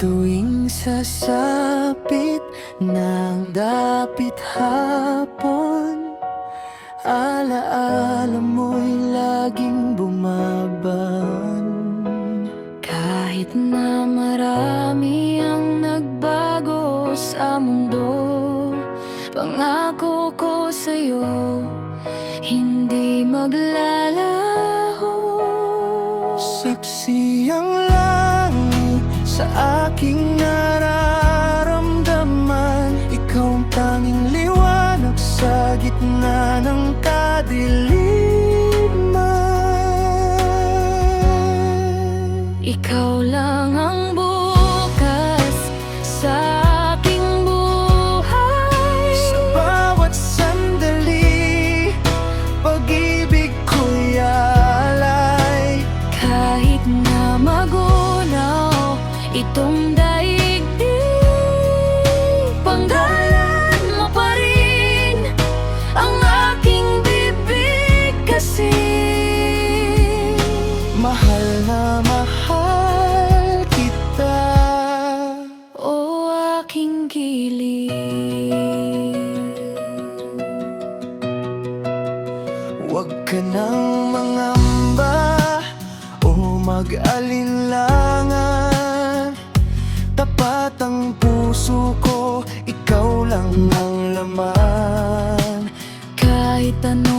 tuwing sasapit ng dapit hapon, alaala mo'y laging bumaban. Kahit na marami ang nagbago sa mundo, pangako ko sa'yo, hindi maglalaho. Saksi ang langit sa aking nararamdaman, ikaw ang tanging liwanag sa gitna ng kadiliman. Ikaw lang ang bukas sa aking buhay. Sa bawat sandali, pag-ibig ko'y alay. Kahit na magunaw itong daigdig, panggalan mo pa rin ang aking bibig. Kasi mahal na mahal kita, o aking kilig. Huwag ka nang mangamba o mag-alinlangan, tapat ang puso ko, ikaw lang ang laman. Kahit ano